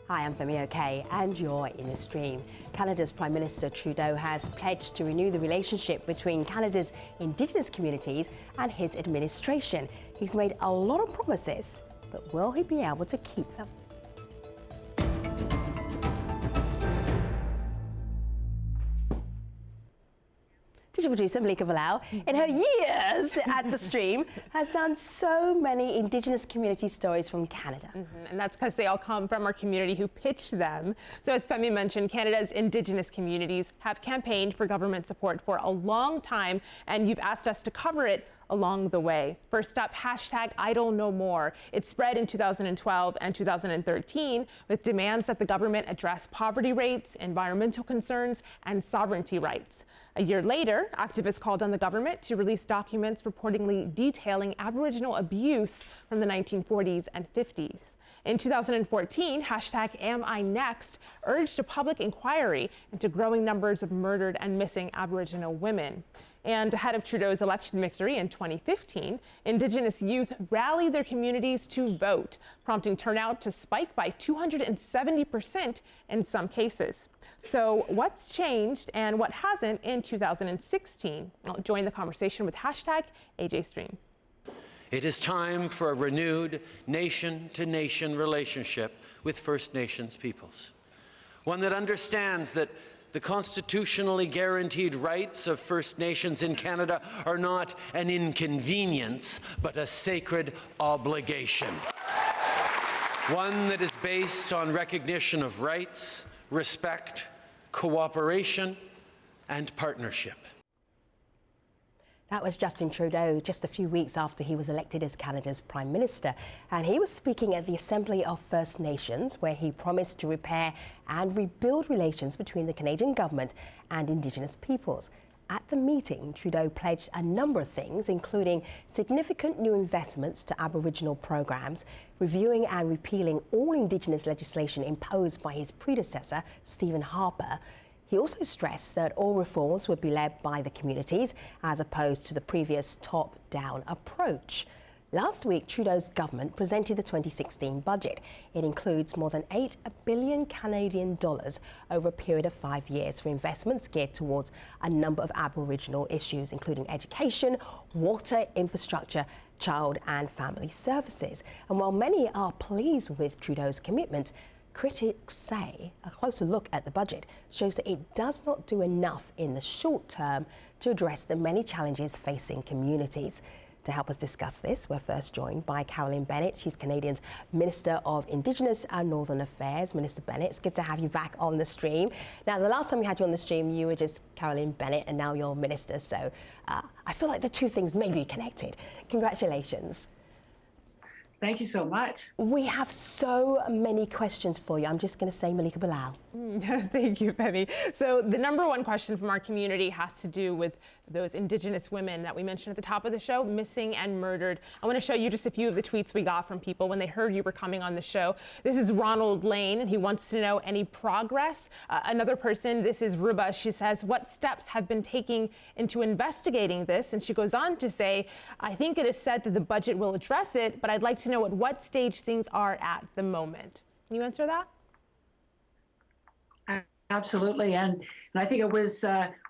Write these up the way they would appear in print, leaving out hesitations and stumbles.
Hi, I'm VIA and you're in the stream. Canada's Prime Minister Trudeau has pledged to renew the relationship between Canada's Indigenous communities and his administration. He's made a lot of promises, but will he be able to keep them? Digital producer Malika Bilal, in her years at the stream, has done so many Indigenous community stories from Canada. And that's because they all come from our community who pitched them. So as Femi mentioned, Canada's Indigenous communities have campaigned for government support for a long time, and you've asked us to cover it along the way. First up, hashtag Idle No More. It spread in 2012 and 2013 with demands that the government address poverty rates, environmental concerns, and sovereignty rights. A year later, activists called on the government to release documents reportedly detailing Aboriginal abuse from the 1940s and 50s. In 2014, hashtag Am I Next urged a public inquiry into growing numbers of murdered and missing Aboriginal women. And ahead of Trudeau's election victory in 2015, Indigenous youth rallied their communities to vote, prompting turnout to spike by 270% in some cases. So what's changed and what hasn't in 2016? I'll join the conversation with hashtag AJStream. It is time for a renewed nation-to-nation relationship with First Nations peoples. One that understands that the constitutionally guaranteed rights of First Nations in Canada are not an inconvenience, but a sacred obligation. One that is based on recognition of rights, respect, cooperation, and partnership. That was Justin Trudeau just a few weeks after he was elected as Canada's Prime Minister. And he was speaking at the Assembly of First Nations, where he promised to repair and rebuild relations between the Canadian government and Indigenous peoples. At the meeting, Trudeau pledged a number of things, including significant new investments to Aboriginal programs, reviewing and repealing all Indigenous legislation imposed by his predecessor, Stephen Harper. He also stressed that all reforms would be led by the communities, as opposed to the previous top-down approach. Last week, Trudeau's government presented the 2016 budget. It includes more than $8 billion Canadian dollars over a period of 5 years for investments geared towards a number of Aboriginal issues, including education, water, infrastructure, child and family services. And while many are pleased with Trudeau's commitment, critics say a closer look at the budget shows that it does not do enough in the short term to address the many challenges facing communities. To help us discuss this, we're first joined by Carolyn Bennett. She's Canadian's Minister of Indigenous and Northern Affairs. Minister Bennett, it's good to have you back on the stream. Now, the last time we had you on the stream, you were just Carolyn Bennett, and now you're Minister, so I feel like the two things may be connected. Congratulations. Thank you so much. We have so many questions for you. I'm just going to say Malika Bilal. Thank you, Femi. So the number one question from our community has to do with those Indigenous women that we mentioned at the top of the show, missing and murdered. I want to show you just a few of the tweets we got from people when they heard you were coming on the show. This is Ronald Lane, and he wants to know any progress. Another person, this is Ruba. She says, what steps have been taken into investigating this? And she goes on to say, I think it is said that the budget will address it, but I'd like to know at what stage things are at the moment. Can you answer that? Absolutely, and I think it was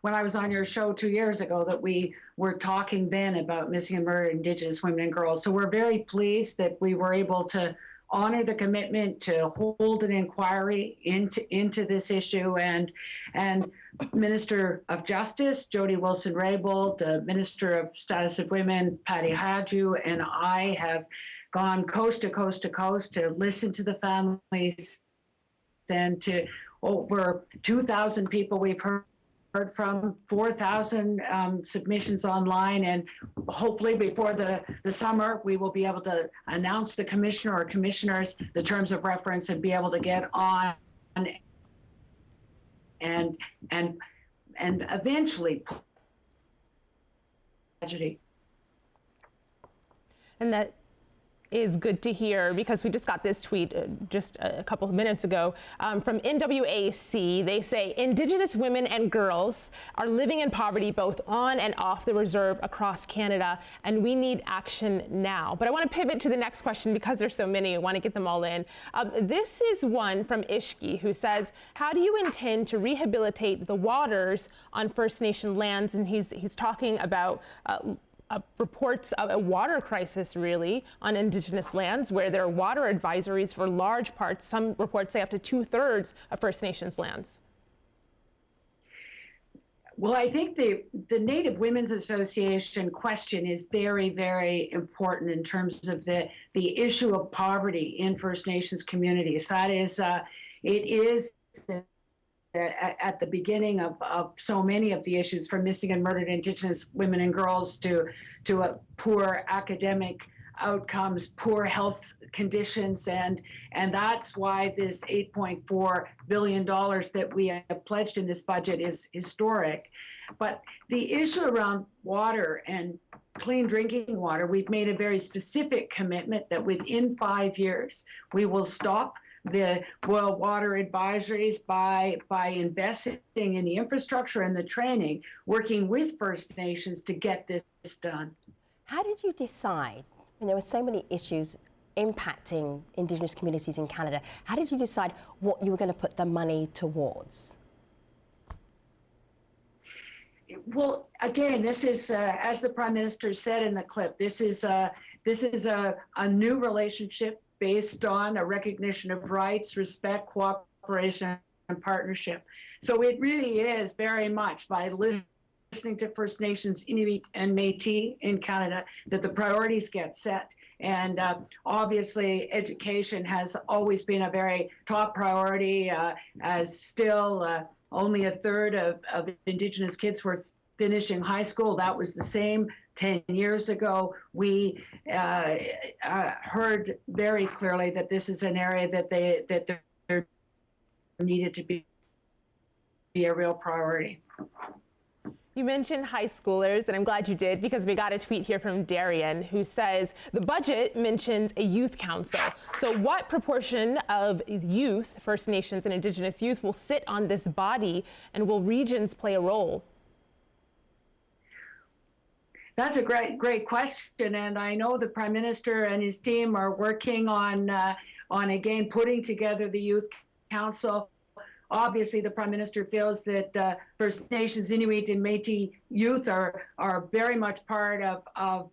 when I was on your show 2 years ago that we were talking then about missing and murdered Indigenous women and girls. So we're very pleased that we were able to honor the commitment to hold an inquiry into this issue, and Minister of Justice Jody Wilson-Raybould, the Minister of Status of Women Patty Hadju, and I have gone coast to coast to coast to listen to the families, and to over 2,000 people we've heard from, 4,000 submissions online, and hopefully before the summer we will be able to announce the commissioner or commissioners the terms of reference and be able to get on and eventually tragedy. And that is good to hear, because we just got this tweet just a couple of minutes ago from NWAC. They say Indigenous women and girls are living in poverty both on and off the reserve across Canada, and we need action now. But I want to pivot to the next question because there's so many. I want to get them all in. This is one from Ishki, who says, how do you intend to rehabilitate the waters on First Nation lands? And he's talking about reports of a water crisis, really, on Indigenous lands, where there are water advisories for large parts. Some reports say up to 2/3 of First Nations lands. Well, I think the Native Women's Association question is very, very important in terms of the issue of poverty in First Nations communities. That is, it is at the beginning of so many of the issues, from missing and murdered Indigenous women and girls to poor academic outcomes, poor health conditions, and that's why this $8.4 billion that we have pledged in this budget is historic. But the issue around water and clean drinking water, we've made a very specific commitment that within 5 years we will stop the boil water advisories by investing in the infrastructure and the training, working with First Nations to get this done. How did you decide, when there were so many issues impacting Indigenous communities in Canada, how did you decide what you were going to put the money towards? Well, again, this is, as the Prime Minister said in the clip, this is a new relationship based on a recognition of rights, respect, cooperation, and partnership. So it really is very much by listening to First Nations, Inuit, and Métis in Canada that the priorities get set. And obviously, education has always been a very top priority, as still only 1/3 of Indigenous kids were finishing high school. That was the same 10 years ago. We heard very clearly that this is an area that there needed to be a real priority. You mentioned high schoolers, and I'm glad you did, because we got a tweet here from Darian, who says the budget mentions a youth council. So what proportion of youth, First Nations and Indigenous youth, will sit on this body, and will regions play a role? That's a great question, and I know the Prime Minister and his team are working on again putting together the Youth Council. Obviously, the Prime Minister feels that First Nations, Inuit, and Métis youth are very much part of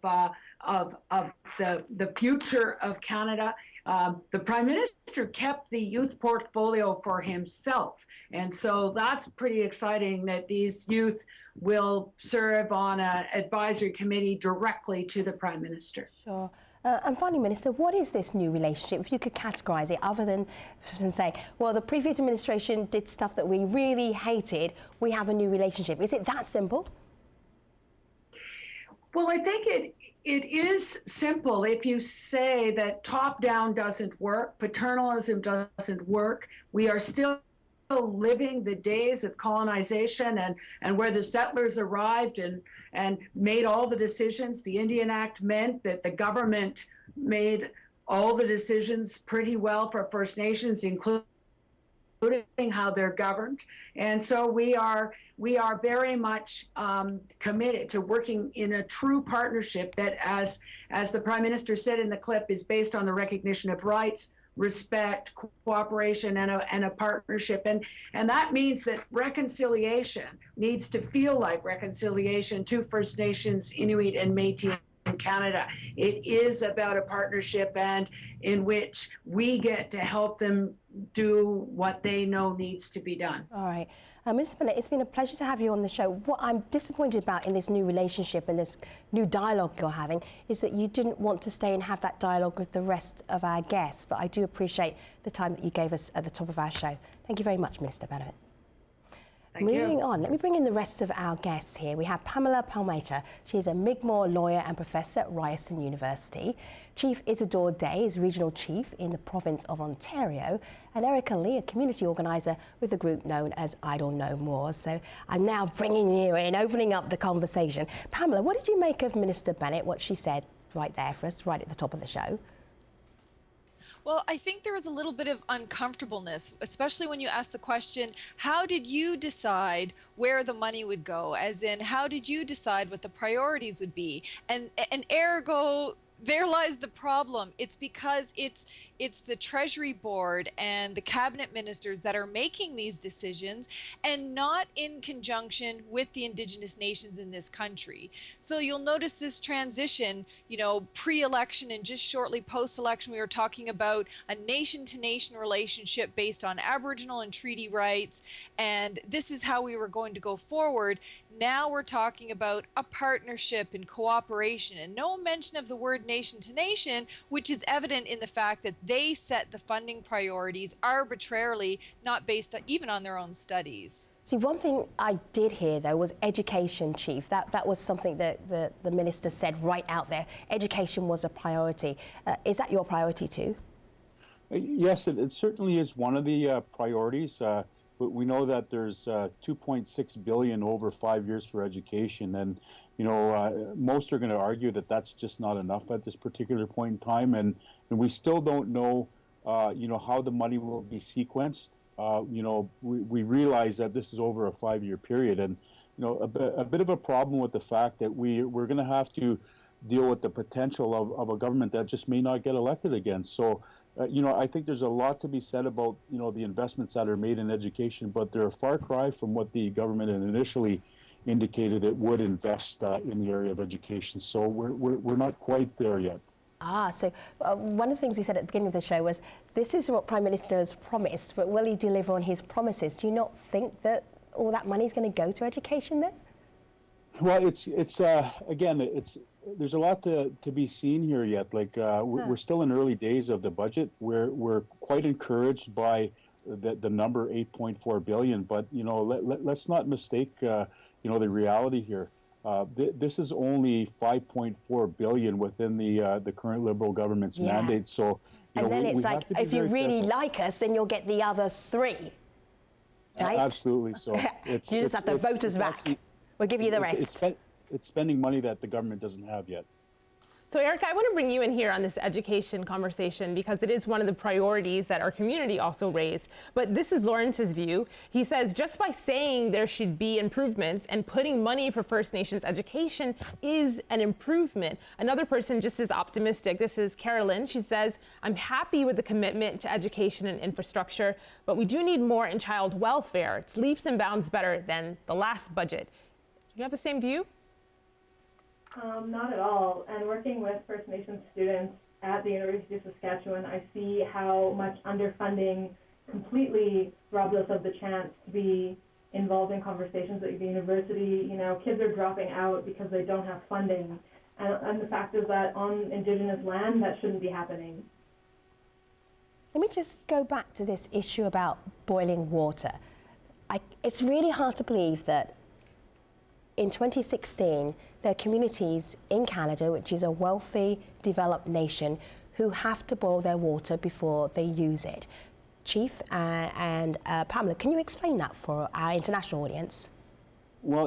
the future of Canada. The Prime Minister kept the youth portfolio for himself, and so that's pretty exciting that these youth will serve on an advisory committee directly to the Prime Minister. Sure. And finally, Minister, what is this new relationship? If you could categorise it, other than say, well, the previous administration did stuff that we really hated, we have a new relationship. Is it that simple? Well, I think it is simple if you say that top-down doesn't work, paternalism doesn't work. We are still living the days of colonization and where the settlers arrived and made all the decisions. The Indian Act meant that the government made all the decisions pretty well for First Nations, including how they're governed. And so we are very much committed to working in a true partnership that, as the Prime Minister said in the clip, is based on the recognition of rights, respect, cooperation, and a partnership. And that means that reconciliation needs to feel like reconciliation to First Nations, Inuit, and Métis in Canada. It is about a partnership, and in which we get to help them do what they know needs to be done. All right. Minister Bennett, it's been a pleasure to have you on the show. What I'm disappointed about in this new relationship and this new dialogue you're having is that you didn't want to stay and have that dialogue with the rest of our guests. But I do appreciate the time that you gave us at the top of our show. Thank you very much, Minister Bennett. Moving on, let me bring in the rest of our guests here. We have Pamela Palmater. She is a Mi'kmaq lawyer and professor at Ryerson University. Chief Isidore Day is regional chief in the province of Ontario. And Erica Lee, a community organiser with a group known as Idle No More. So I'm now bringing you in, opening up the conversation. Pamela, what did you make of Minister Bennett, what she said right there for us, right at the top of the show? Well, I think there was a little bit of uncomfortableness, especially when you asked the question, how did you decide where the money would go? As in, how did you decide what the priorities would be? And ergo, there lies the problem. It's because it's the Treasury Board and the cabinet ministers that are making these decisions, and not in conjunction with the Indigenous nations in this country. So you'll notice this transition, you know, pre-election and just shortly post-election, we were talking about a nation-to-nation relationship based on Aboriginal and treaty rights, and this is how we were going to go forward. Now we're talking about a partnership and cooperation, and no mention of the word nation to nation, which is evident in the fact that they set the funding priorities arbitrarily, not based even on their own studies. See, one thing I did hear, though, was education, Chief. That was something that the minister said right out there. Education was a priority. Is that your priority too? Yes, it certainly is one of the priorities. But we know that there's $2.6 billion over 5 years for education, and most are going to argue that that's just not enough at this particular point in time, and we still don't know, how the money will be sequenced. We realize that this is over a 5-year period, and a bit of a problem with the fact that we're going to have to deal with the potential of a government that just may not get elected again. So. I think there's a lot to be said about, the investments that are made in education, but they're a far cry from what the government had initially indicated it would invest in the area of education. So we're not quite there yet. So one of the things we said at the beginning of the show was, this is what Prime Minister has promised, but will he deliver on his promises? Do you not think that all that money is going to go to education then? Well, it's there's a lot to be seen here yet. We're still in early days of the budget. We're quite encouraged by the number $8.4 billion, but let's not mistake the reality here. This is only $5.4 billion within the current Liberal government's mandate. So and then it's like, if you really like us, then you'll get the other three. Right? Absolutely. So you just have to vote us back. We'll give you the rest. It's spending money that the government doesn't have yet. So Erica, I want to bring you in here on this education conversation because it is one of the priorities that our community also raised. But this is Lawrence's view. He says just by saying there should be improvements and putting money for First Nations education is an improvement. Another person just as optimistic, this is Carolyn. She says, I'm happy with the commitment to education and infrastructure, but we do need more in child welfare. It's leaps and bounds better than the last budget. Do you have the same view? Not at all. And working with First Nations students at the University of Saskatchewan, I see how much underfunding completely robs us of the chance to be involved in conversations at the university. Kids are dropping out because they don't have funding. And the fact is that on Indigenous land, that shouldn't be happening. Let me just go back to this issue about boiling water. It's really hard to believe that in 2016, there are communities in Canada, which is a wealthy, developed nation, who have to boil their water before they use it. Chief and Pamela, can you explain that for our international audience? Well,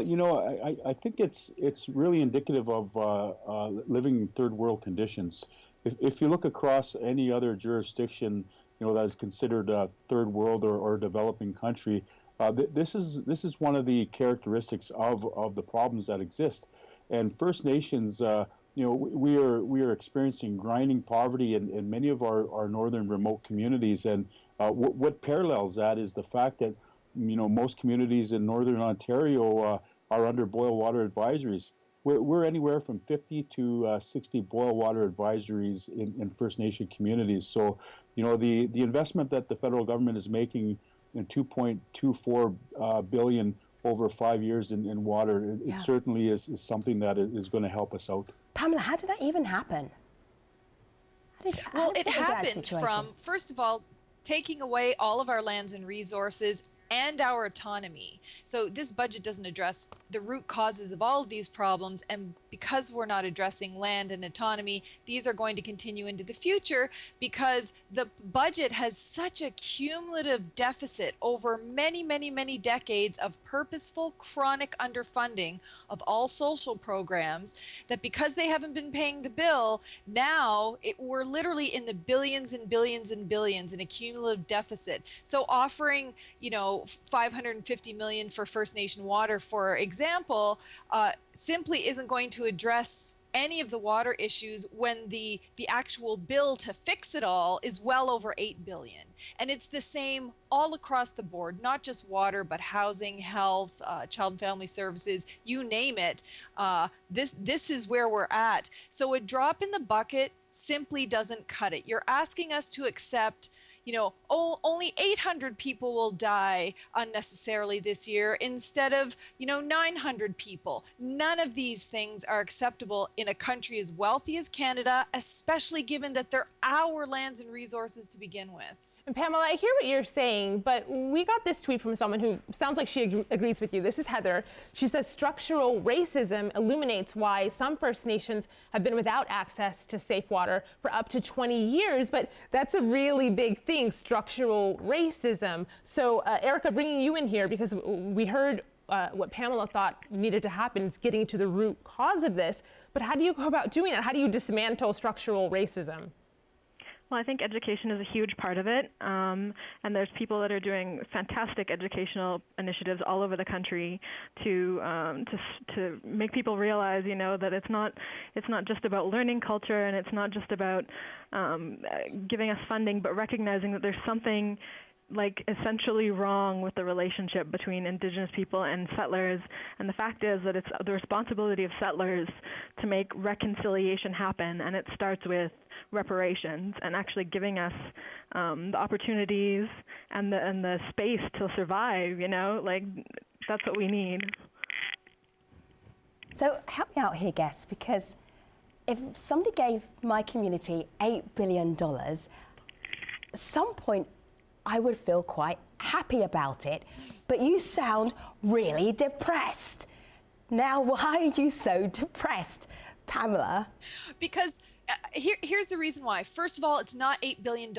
I think it's really indicative of living in third world conditions. If you look across any other jurisdiction, that is considered a third world or developing country, this is one of the characteristics of the problems that exist. And First Nations, we are experiencing grinding poverty in many of our northern remote communities. And what parallels that is the fact that most communities in northern Ontario are under boil water advisories. We're anywhere from 50 to 60 boil water advisories in First Nation communities. So the investment that the federal government is making in $2.24 billion over 5 years in water, it certainly is something that is going to help us out. Pamela, how did that even happen? Well, it happened from, first of all, taking away all of our lands and resources and our autonomy. So this budget doesn't address the root causes of all of these problems, and because we're not addressing land and autonomy, these are going to continue into the future because the budget has such a cumulative deficit over many, many, many decades of purposeful chronic underfunding of all social programs, that because they haven't been paying the bill, now we're literally in the billions and billions and billions in a cumulative deficit. So offering, you know, $550 million for First Nation water, for example, simply isn't going to address any of the water issues when the actual bill to fix it all is well over $8 billion. And it's the same all across the board, not just water, but housing, health, child and family services, you name it. This is where we're at. So a drop in the bucket simply doesn't cut it. You're asking us to accept, you know, only 800 people will die unnecessarily this year instead of, you know, 900 people. None of these things are acceptable in a country as wealthy as Canada, especially given that they're our lands and resources to begin with. And Pamela, I hear what you're saying, but we got this tweet from someone who sounds like she agrees with you. This is Heather. She says structural racism illuminates why some First Nations have been without access to safe water for up to 20 years, but that's a really big thing, structural racism. So Erica, bringing you in here, because we heard what Pamela thought needed to happen is getting to the root cause of this, but how do you go about doing that? How do you dismantle structural racism? Well, I think education is a huge part of it, and there's people that are doing fantastic educational initiatives all over the country to make people realize, you know, that it's not just about learning culture, and it's not just about giving us funding, but recognizing that there's something like essentially wrong with the relationship between Indigenous people and settlers, and the fact is that it's the responsibility of settlers to make reconciliation happen, and it starts with reparations and actually giving us the opportunities and the space to survive. You know, like that's what we need. So help me out here, guests, because if somebody gave my community $8 billion, at some point I would feel quite happy about it, but you sound really depressed. Now, why are you so depressed, Pamela? Because here's the reason why. First of all, it's not $8 billion.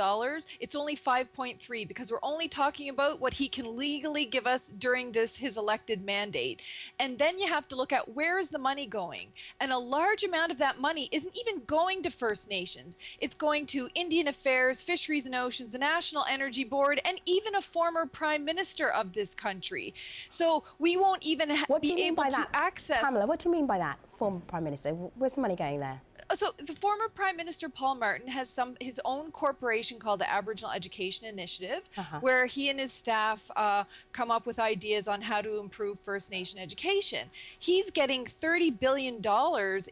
It's only 5.3 because we're only talking about what he can legally give us during his elected mandate. And then you have to look at where is the money going? And a large amount of that money isn't even going to First Nations. It's going to Indian Affairs, Fisheries and Oceans, the National Energy Board, and even a former Prime Minister of this country. So we won't even be able to access. Pamela, what do you mean by that, former Prime Minister? Where's the money going there? So the former Prime Minister Paul Martin has his own corporation called the Aboriginal Education Initiative, where he and his staff come up with ideas on how to improve First Nation education. He's getting $30 billion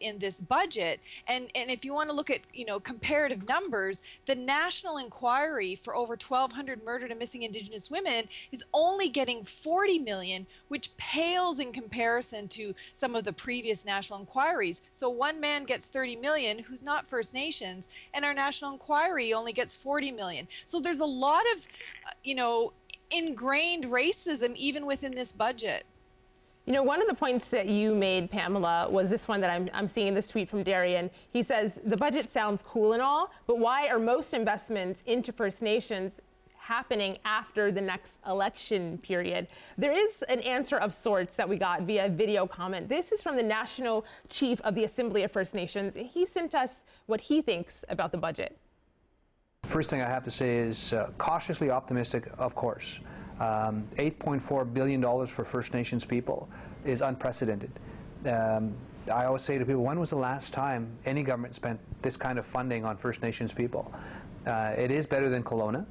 in this budget, and if you want to look at, you know, comparative numbers, the National Inquiry for over 1,200 murdered and missing Indigenous women is only getting $40 million, which pales in comparison to some of the previous national inquiries. So one man gets $30 million who's not First Nations, and our National Inquiry only gets $40 million. So there's a lot of, you know, ingrained racism even within this budget. You know, one of the points that you made, Pamela, was this one that I'm seeing in this tweet from Darian. He says, the budget sounds cool and all, but why are most investments into First Nations happening after the next election period? There is an answer of sorts that we got via video comment. This is from the National Chief of the Assembly of First Nations. He sent us what he thinks about the budget. First thing I have to say is cautiously optimistic, of course. $8.4 billion for First Nations people is unprecedented. I always say to people, when was the last time any government spent this kind of funding on First Nations people? It is better than Kelowna.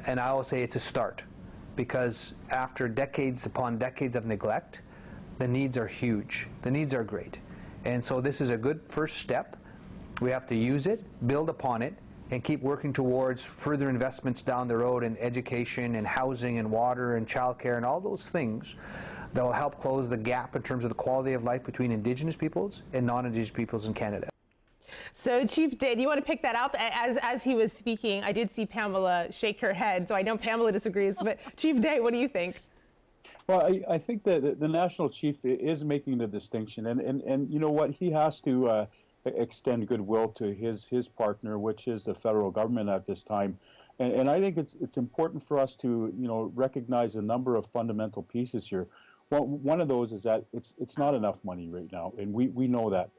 And I always say it's a start, because after decades upon decades of neglect, the needs are huge. The needs are great. And so this is a good first step. We have to use it, build upon it, and keep working towards further investments down the road in education and housing and water and childcare and all those things that will help close the gap in terms of the quality of life between Indigenous peoples and non-Indigenous peoples in Canada. So Chief Day, do you want to pick that up? As he was speaking, I did see Pamela shake her head, so I know Pamela disagrees, but Chief Day, what do you think? Well, I think that the national chief is making the distinction, and you know what, he has to extend goodwill to his partner, which is the federal government at this time, and I think it's important for us to recognize a number of fundamental pieces here. Well, one of those is that it's not enough money right now, and we know that.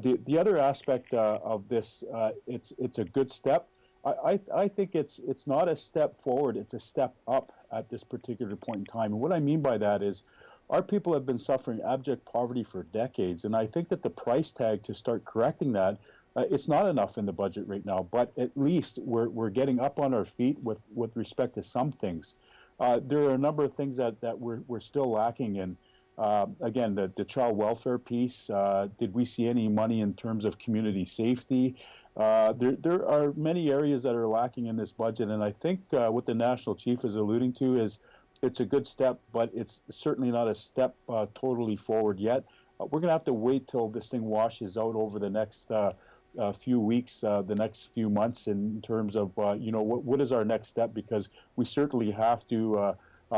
The other aspect of this, it's a good step. I think it's not a step forward, it's a step up at this particular point in time. And what I mean by that is our people have been suffering abject poverty for decades, and I think that the price tag to start correcting that, it's not enough in the budget right now, but at least we're getting up on our feet with respect to some things. There are a number of things that we're still lacking in. Again, the child welfare piece, did we see any money in terms of community safety? There are many areas that are lacking in this budget, and I think what the national chief is alluding to is it's a good step, but it's certainly not a step totally forward yet. We're going to have to wait till this thing washes out over the next few weeks, the next few months, in terms of what is our next step, because we certainly have to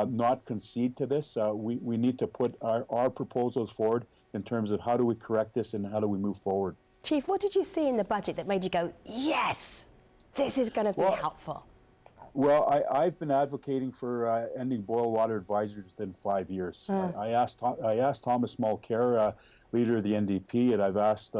not concede to this. We need to put our proposals forward in terms of how do we correct this and how do we move forward. Chief, what did you see in the budget that made you go, yes, this is going to be helpful? Well, I've been advocating for ending boil water advisories within 5 years. I asked Thomas Mulcair, leader of the NDP, and I've asked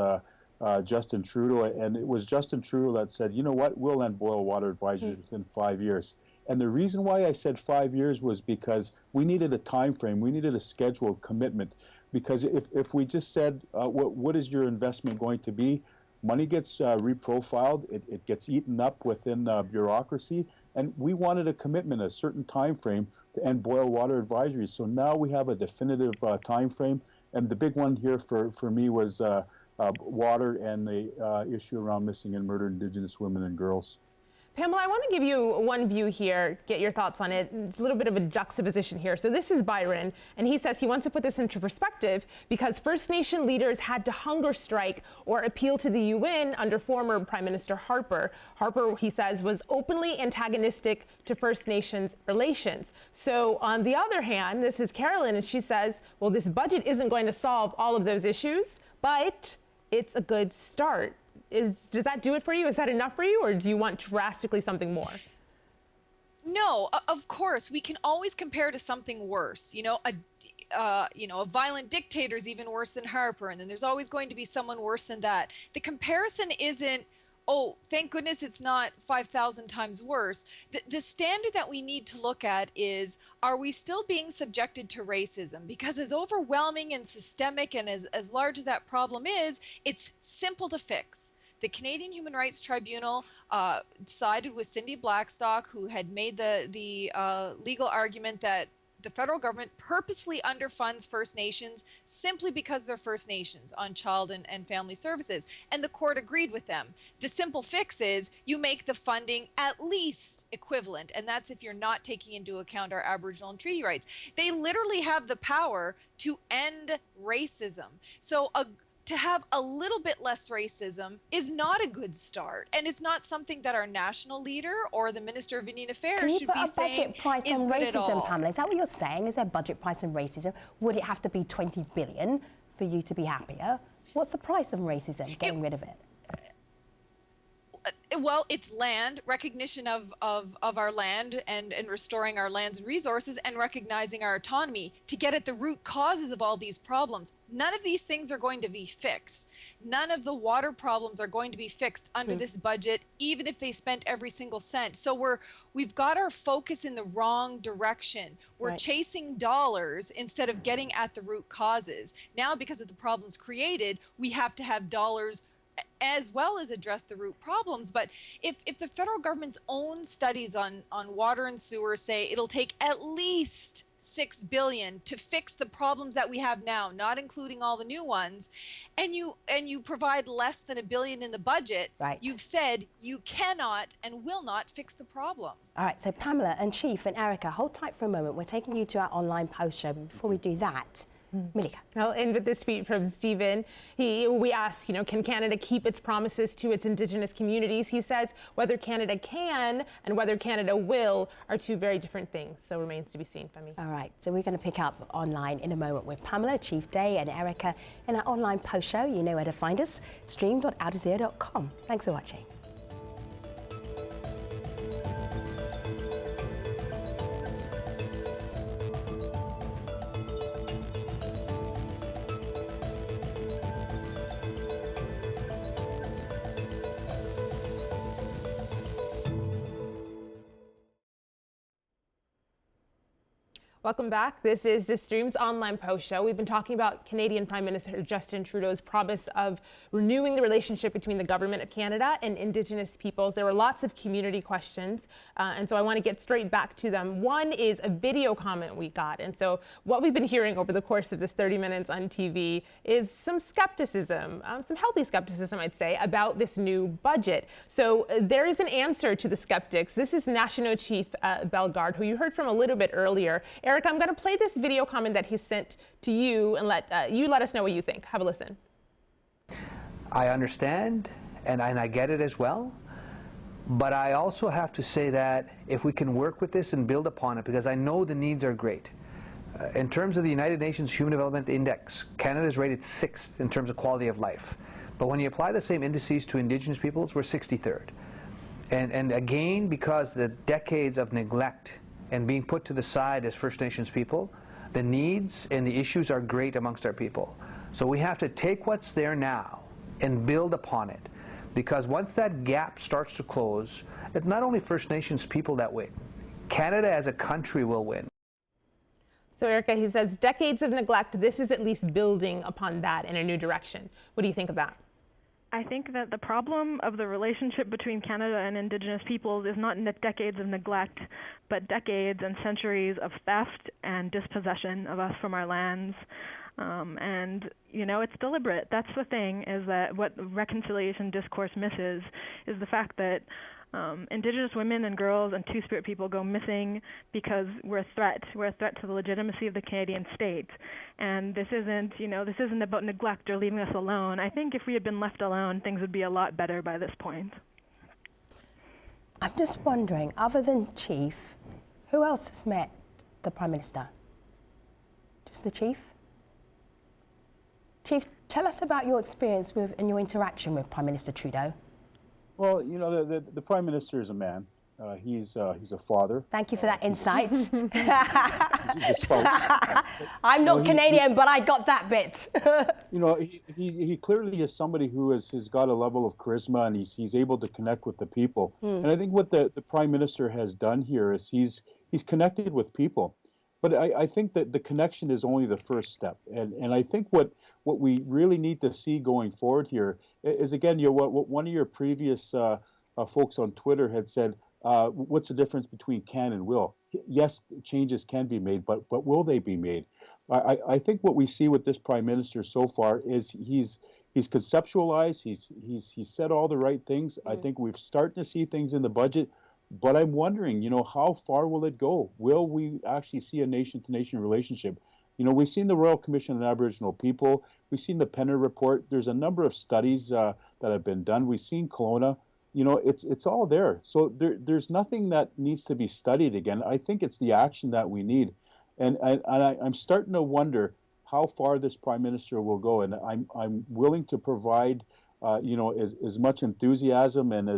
Justin Trudeau, and it was Justin Trudeau that said, you know what, we'll end boil water advisories within 5 years. And the reason why I said 5 years was because we needed a time frame, we needed a scheduled commitment. Because if we just said, what is your investment going to be, money gets reprofiled, it gets eaten up within bureaucracy, and we wanted a commitment, a certain time frame to end boil water advisories. So now we have a definitive time frame, and the big one here for me was water and the issue around missing and murdered Indigenous women and girls. Pamela, I want to give you one view here, get your thoughts on it. It's a little bit of a juxtaposition here. So this is Byron, and he says he wants to put this into perspective because First Nation leaders had to hunger strike or appeal to the UN under former Prime Minister Harper. Harper, he says, was openly antagonistic to First Nations relations. So on the other hand, this is Carolyn, and she says, well, this budget isn't going to solve all of those issues, but it's a good start. Does that do it for you? Is that enough for you, or do you want drastically something more? No, of course we can always compare to something worse. A violent dictator is even worse than Harper, and then there's always going to be someone worse than that. The comparison isn't, oh, thank goodness it's not 5,000 times worse. The standard that we need to look at is, are we still being subjected to racism? Because as overwhelming and systemic and as large as that problem is, it's simple to fix. The Canadian Human Rights Tribunal sided with Cindy Blackstock, who had made the legal argument that the federal government purposely underfunds First Nations simply because they're First Nations on child and family services. And the court agreed with them. The simple fix is you make the funding at least equivalent. And that's if you're not taking into account our Aboriginal and treaty rights. They literally have the power to end racism. So to have a little bit less racism is not a good start. And it's not something that our national leader or the Minister of Indian Affairs should be saying is good at all. Can you put a budget price on racism, Pamela? Is that what you're saying? Is there a budget price on racism? Would it have to be 20 billion for you to be happier? What's the price of racism, getting rid of it? Well, it's land, recognition of our land and restoring our land's resources and recognizing our autonomy to get at the root causes of all these problems. None of these things are going to be fixed. None of the water problems are going to be fixed under this budget, even if they spent every single cent. So we've got our focus in the wrong direction. We're chasing dollars instead of getting at the root causes. Now, because of the problems created, we have to have dollars as well as address the root problems. But if the federal government's own studies on water and sewer say it'll take at least $6 billion to fix the problems that we have now, not including all the new ones, and you provide less than $1 billion in the budget, you've said you cannot and will not fix the problem. All right, so Pamela and Chief and Erica, hold tight for a moment. We're taking you to our online post show, but before we do that, Malika. I'll end with this tweet from Stephen. We asked, can Canada keep its promises to its Indigenous communities? He says whether Canada can and whether Canada will are two very different things. So remains to be seen, Femi. All right, so we're going to pick up online in a moment with Pamela, Chief Day, and Erica in our online post show. You know where to find us, stream.aljazeera.com. Thanks for watching. Welcome back. This is the Stream's online post show. We've been talking about Canadian Prime Minister Justin Trudeau's promise of renewing the relationship between the Government of Canada and Indigenous peoples. There were lots of community questions, and so I want to get straight back to them. One is a video comment we got. And so what we've been hearing over the course of this 30 minutes on TV is some skepticism, some healthy skepticism, I'd say, about this new budget. So there is an answer to the skeptics. This is National Chief Bellegarde, who you heard from a little bit earlier. Eric, I'm going to play this video comment that he sent to you and let you let us know what you think. Have a listen. I understand, and I get it as well. But I also have to say that if we can work with this and build upon it, because I know the needs are great. In terms of the United Nations Human Development Index, Canada is rated 6th in terms of quality of life. But when you apply the same indices to Indigenous peoples, we're 63rd. And again, because the decades of neglect and being put to the side as First Nations people, the needs and the issues are great amongst our people. So we have to take what's there now and build upon it. Because once that gap starts to close, it's not only First Nations people that win. Canada as a country will win. So Erica, he says, decades of neglect, this is at least building upon that in a new direction. What do you think of that? I think that the problem of the relationship between Canada and Indigenous peoples is not decades of neglect, but decades and centuries of theft and dispossession of us from our lands. And, it's deliberate. That's the thing, is that what reconciliation discourse misses is the fact that Indigenous women and girls and Two-Spirit people go missing because we're a threat. We're a threat to the legitimacy of the Canadian state. And this isn't about neglect or leaving us alone. I think if we had been left alone, things would be a lot better by this point. I'm just wondering, other than Chief, who else has met the Prime Minister? Just the Chief? Chief, tell us about your experience and your interaction with Prime Minister Trudeau. Well, the Prime Minister is a man. He's a father. Thank you for that insight. He's a spouse. I'm not Canadian, but I got that bit. He clearly is somebody who has got a level of charisma, and he's able to connect with the people. And I think what the Prime Minister has done here is he's connected with people. But I think that the connection is only the first step. And I think what we really need to see going forward here is, again, what one of your previous folks on Twitter had said, what's the difference between can and will? Yes, changes can be made, but will they be made? I think what we see with this Prime Minister so far is he's conceptualized, he's said all the right things. I think we're starting to see things in the budget. But I'm wondering, how far will it go? Will we actually see a nation-to-nation relationship? We've seen the Royal Commission on Aboriginal People. We've seen the Penner Report. There's a number of studies that have been done. We've seen Kelowna. It's all there. So there's nothing that needs to be studied again. I think it's the action that we need. And I'm starting to wonder how far this Prime Minister will go. And I'm willing to provide as much enthusiasm and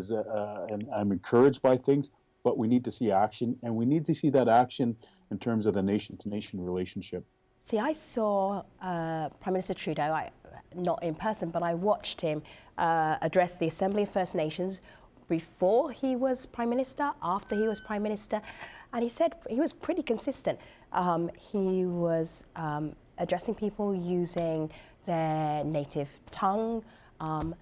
I'm encouraged by things, but we need to see action, and we need to see that action in terms of the nation-to-nation relationship. See, I saw Prime Minister Trudeau, not in person, but I watched him address the Assembly of First Nations before he was Prime Minister, after he was Prime Minister, and he said he was pretty consistent. He was addressing people using their native tongue, and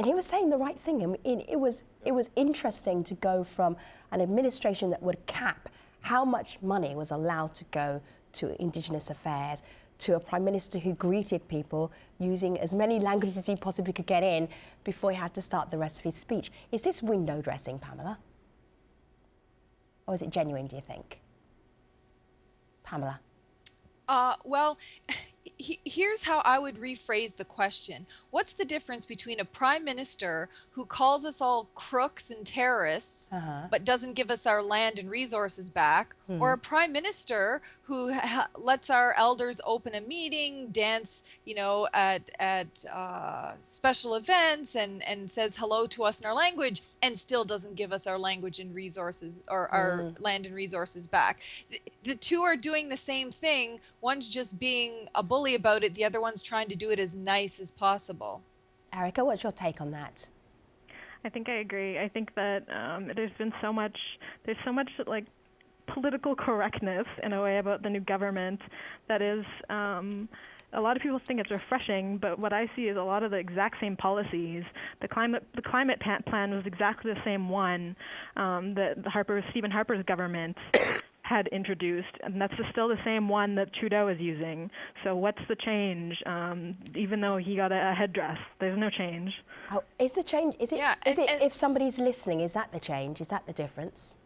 he was saying the right thing. And it was interesting to go from an administration that would cap how much money was allowed to go to Indigenous affairs to a Prime Minister who greeted people using as many languages as he possibly could get in before he had to start the rest of his speech. Is this window dressing, Pamela? Or is it genuine, do you think? Pamela? Well, here's how I would rephrase the question. What's the difference between a prime minister who calls us all crooks and terrorists, but doesn't give us our land and resources back, or a prime minister who lets our elders open a meeting, dance, at special events, and says hello to us in our language, and still doesn't give us our language and resources, or our land and resources back? The two are doing the same thing. One's just being a bully about it. The other one's trying to do it as nice as possible. Erica, what's your take on that? I think I agree. I think that there's so much like political correctness in a way about the new government that is, a lot of people think it's refreshing, but what I see is a lot of the exact same policies. The climate plan was exactly the same one that Stephen Harper's government had introduced, and that's still the same one that Trudeau is using. So what's the change? Even though he got a headdress, there's no change. Oh, is the change? Is it? Yeah, is it? If somebody's listening, is that the change? Is that the difference?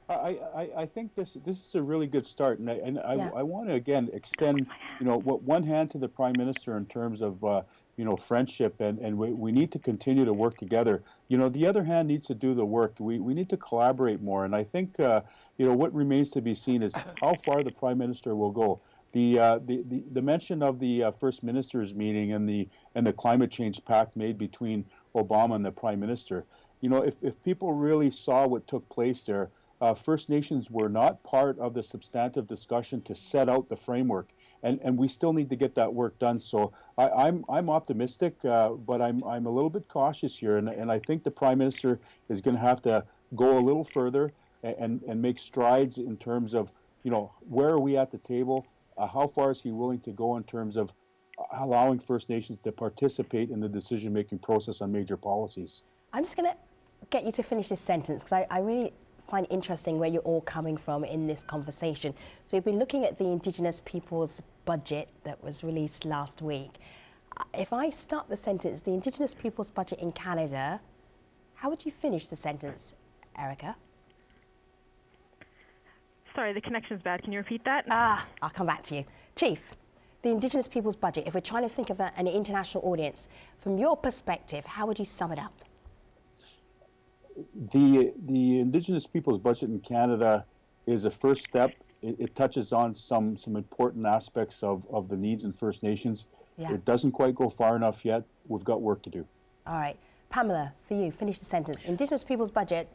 I think this is a really good start, and I want to again extend one hand to the Prime Minister in terms of friendship, and we need to continue to work together. The other hand needs to do the work. We need to collaborate more, and I think what remains to be seen is how far the Prime Minister will go. The mention of the First Ministers meeting and the climate change pact made between Obama and the Prime Minister. If people really saw what took place there. First Nations were not part of the substantive discussion to set out the framework, and we still need to get that work done. So I'm optimistic, but I'm a little bit cautious here, and I think the Prime Minister is going to have to go a little further and make strides in terms of where are we at the table, how far is he willing to go in terms of allowing First Nations to participate in the decision-making process on major policies. I'm just going to get you to finish this sentence because I really find interesting where you're all coming from in this conversation. So we've been looking at the Indigenous Peoples budget that was released last week. If I start the sentence, the Indigenous Peoples budget in Canada, how would you finish the sentence, Erica? Sorry, the connection's bad. Can you repeat that? I'll come back to you. Chief, the Indigenous Peoples budget, if we're trying to think of an international audience, from your perspective, how would you sum it up? The Indigenous Peoples budget in Canada is a first step. It touches on some important aspects of the needs in First Nations. Yeah. It doesn't quite go far enough yet. We've got work to do. All right. Pamela, for you, finish the sentence. Indigenous Peoples budget.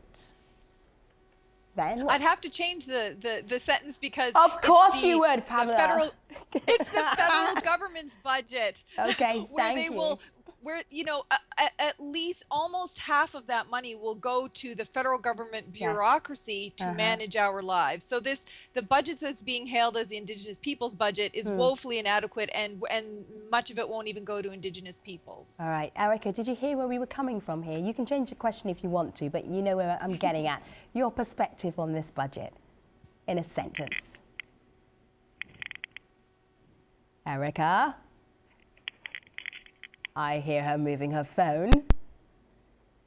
Then I'd have to change the sentence because of course you would, Pamela. It's the federal government's budget. Okay, where they will, at least almost half of that money will go to the federal government bureaucracy to manage our lives. So the budget that's being hailed as the Indigenous Peoples budget is woefully inadequate, and much of it won't even go to Indigenous peoples. All right, Erica, did you hear where we were coming from here? You can change the question if you want to, but you know where I'm getting at. Your perspective on this budget in a sentence. Erica? I hear her moving her phone.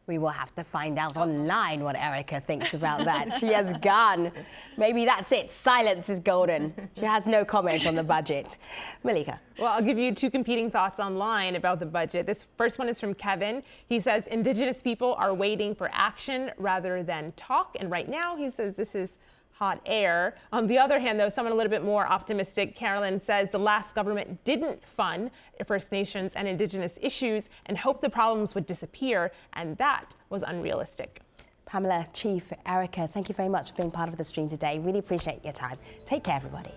We will have to find out online what Erica thinks about that. She has gone. Maybe that's it. Silence is golden. She has no comment on the budget. Malika. Well, I'll give you two competing thoughts online about the budget. This first one is from Kevin. He says Indigenous people are waiting for action rather than talk. And right now he says this is hot air. On the other hand, though, someone a little bit more optimistic, Carolyn, says the last government didn't fund First Nations and Indigenous issues and hoped the problems would disappear, and that was unrealistic. Pamela, Chief, Erica, thank you very much for being part of the stream today. Really appreciate your time. Take care, everybody.